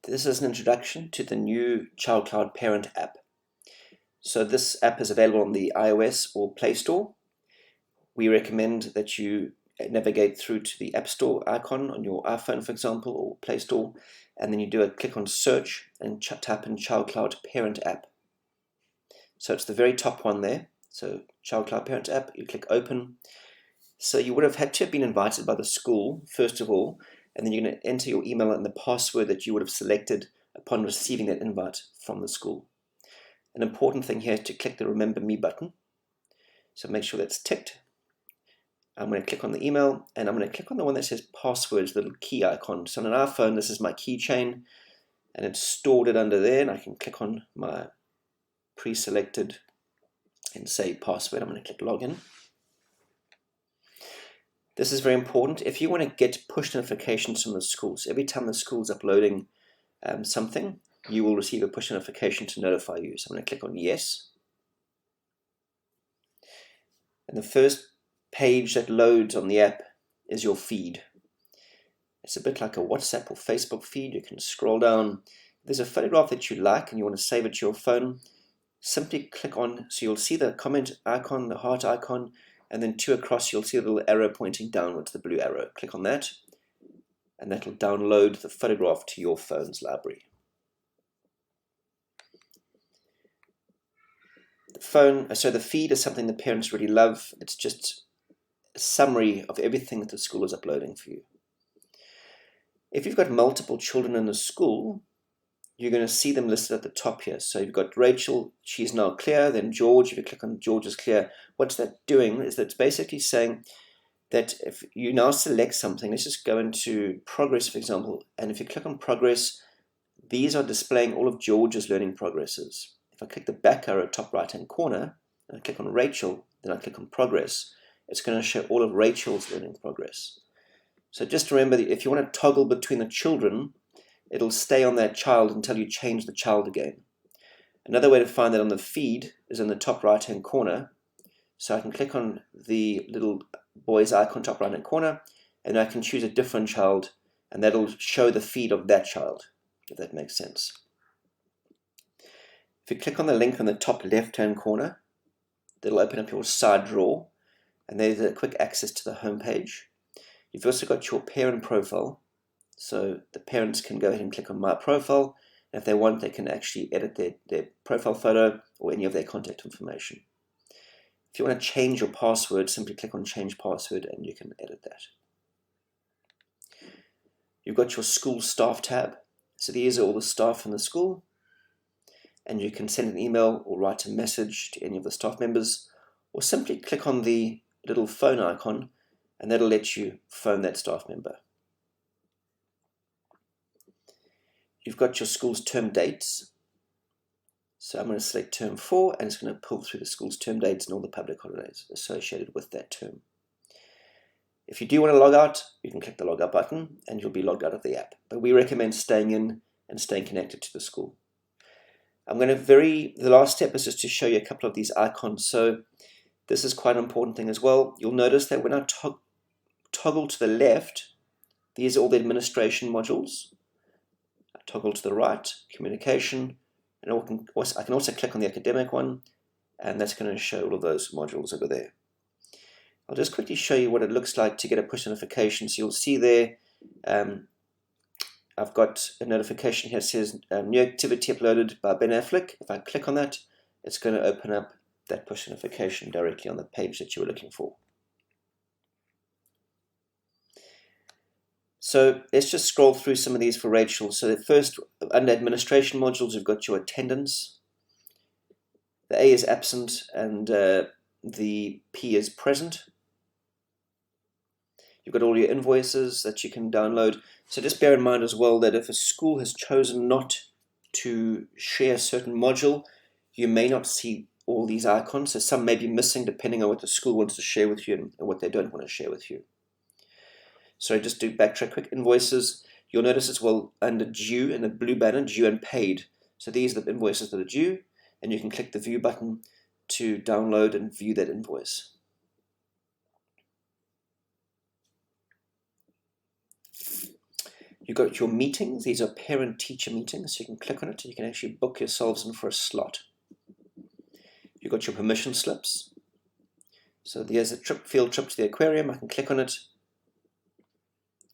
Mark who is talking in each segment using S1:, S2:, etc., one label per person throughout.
S1: This is an introduction to the new ChildCloud Parent App. So this app is available on the iOS or Play Store. We recommend that you navigate through to the App Store icon on your iPhone, for example, or Play Store, and then you do a click on search and type in ChildCloud Parent App. So it's the very top one there. So ChildCloud Parent App, you click open. So you would have had to have been invited by the school, first of all, and then you're going to enter your email and the password that you would have selected upon receiving that invite from the school. An important thing here is to click the Remember Me button. So make sure that's ticked. I'm going to click on the email, and I'm going to click on the one that says passwords, the little key icon. So on an iPhone, this is my keychain, and it's stored it under there, and I can click on my pre-selected and say password. I'm going to click login. This is very important. If you want to get push notifications from the schools, every time the school's uploading something, you will receive a push notification to notify you. So I'm going to click on yes. And the first page that loads on the app is your feed. It's a bit like a WhatsApp or Facebook feed. You can scroll down. If there's a photograph that you like and you want to save it to your phone, simply click on, so you'll see the comment icon, the heart icon, and then two across you'll see a little arrow pointing downwards, the blue arrow. Click on that, and that will download the photograph to your phone's library. The feed is something the parents really love. It's just a summary of everything that the school is uploading for you. If you've got multiple children in the school, you're going to see them listed at the top here. So you've got Rachel, she's now clear, then George, if you click on George is clear. What's that doing is that it's basically saying that if you now select something, let's just go into progress, for example, and if you click on progress, these are displaying all of George's learning progresses. If I click the back arrow top right hand corner, and I click on Rachel, then I click on progress, it's going to show all of Rachel's learning progress. So just remember that if you want to toggle between the children, it'll stay on that child until you change the child again. Another way to find that on the feed is in the top right hand corner. So I can click on the little boy's icon top right hand corner, and I can choose a different child, and that'll show the feed of that child, if that makes sense. If you click on the link on the top left hand corner, that'll open up your side drawer, and there's a quick access to the home page. You've also got your parent profile. So the parents can go ahead and click on My Profile, and if they want, they can actually edit their profile photo or any of their contact information. If you want to change your password, simply click on Change Password and you can edit that. You've got your School Staff tab. So these are all the staff in the school, and you can send an email or write a message to any of the staff members, or simply click on the little phone icon, and that'll let you phone that staff member. You've got your school's term dates. So I'm going to select term 4, and it's going to pull through the school's term dates and all the public holidays associated with that term. If you do want to log out, you can click the log out button and you'll be logged out of the app. But we recommend staying in and staying connected to the school. The last step is just to show you a couple of these icons. So this is quite an important thing as well. You'll notice that when I toggle to the left, these are all the administration modules. Toggle to the right, communication, and I can also click on the academic one, and that's going to show all of those modules over there. I'll just quickly show you what it looks like to get a push notification. So you'll see there, I've got a notification here that says new activity uploaded by Ben Affleck. If I click on that, it's going to open up that push notification directly on the page that you were looking for. So let's just scroll through some of these for Rachel. So the first, under administration modules, you've got your attendance. The A is absent and the P is present. You've got all your invoices that you can download. So just bear in mind as well that if a school has chosen not to share a certain module, you may not see all these icons. So some may be missing depending on what the school wants to share with you and what they don't want to share with you. So just do backtrack quick. Invoices, you'll notice as well under due in the blue banner, due and paid. So these are the invoices that are due, and you can click the view button to download and view that invoice. You've got your meetings. These are parent-teacher meetings, so you can click on it and you can actually book yourselves in for a slot. You've got your permission slips. So there's a field trip to the aquarium. I can click on it.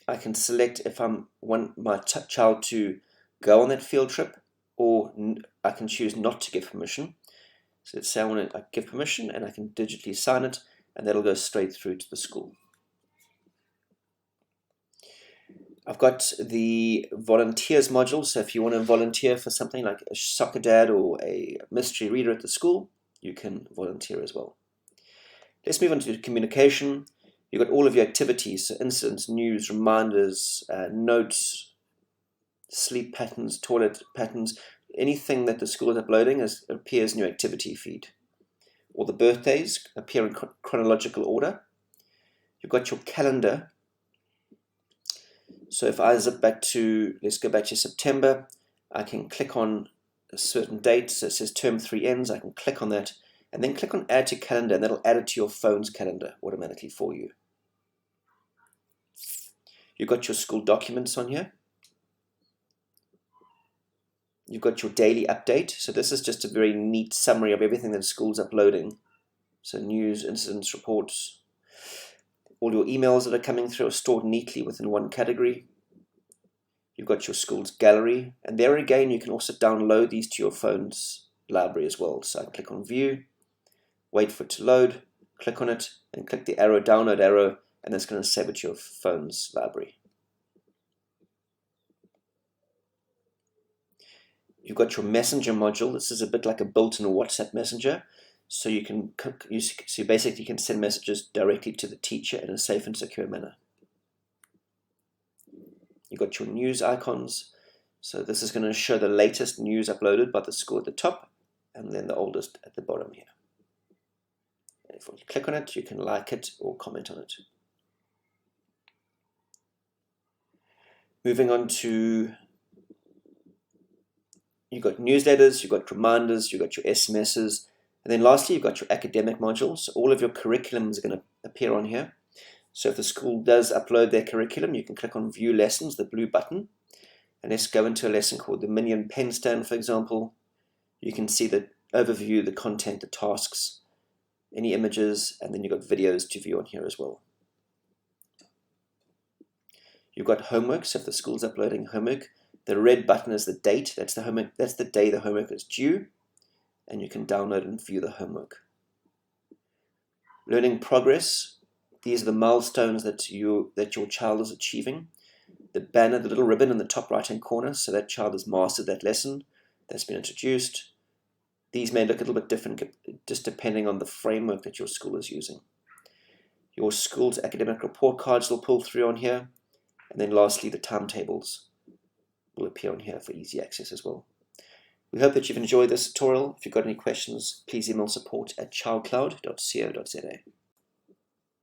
S1: I can select if I want my child to go on that field trip, or I can choose not to give permission. So let's say I want to give permission, and I can digitally sign it, and that'll go straight through to the school. I've got the volunteers module, so if you want to volunteer for something like a soccer dad or a mystery reader at the school, you can volunteer as well. Let's move on to communication. You've got all of your activities, so incidents, news, reminders, notes, sleep patterns, toilet patterns, anything that the school is uploading appears in your activity feed. All the birthdays appear in chronological order. You've got your calendar. So if I zip back to, let's go back to September, I can click on a certain date. So it says term 3 ends. I can click on that and then click on add to calendar, and that'll add it to your phone's calendar automatically for you. You've got your school documents on here. You've got your daily update. So this is just a very neat summary of everything that school's uploading. So news, incidents, reports. All your emails that are coming through are stored neatly within one category. You've got your school's gallery, and there again you can also download these to your phone's library as well. So I click on view, wait for it to load, click on it, and click the arrow, download arrow, and that's going to save it to your phone's library. You've got your messenger module. This is a bit like a built-in WhatsApp messenger. So you can basically can send messages directly to the teacher in a safe and secure manner. You've got your news icons. So this is going to show the latest news uploaded by the school at the top, and then the oldest at the bottom here. And if you click on it, you can like it or comment on it. Moving on to, you've got newsletters, you've got reminders, you've got your SMSs. And then lastly, you've got your academic modules. So all of your curriculum is going to appear on here. So if the school does upload their curriculum, you can click on View Lessons, the blue button. And let's go into a lesson called the Minion Pen Stand, for example. You can see the overview, the content, the tasks, any images, and then you've got videos to view on here as well. You've got homework. So if the school's uploading homework, the red button is the date. That's the homework. That's the day the homework is due. And you can download and view the homework. Learning progress. These are the milestones that your child is achieving. The banner, the little ribbon in the top right-hand corner, so that child has mastered that lesson. That's been introduced. These may look a little bit different just depending on the framework that your school is using. Your school's academic report cards will pull through on here. And then lastly, the timetables will appear on here for easy access as well. We hope that you've enjoyed this tutorial. If you've got any questions, please email support@childcloud.co.za.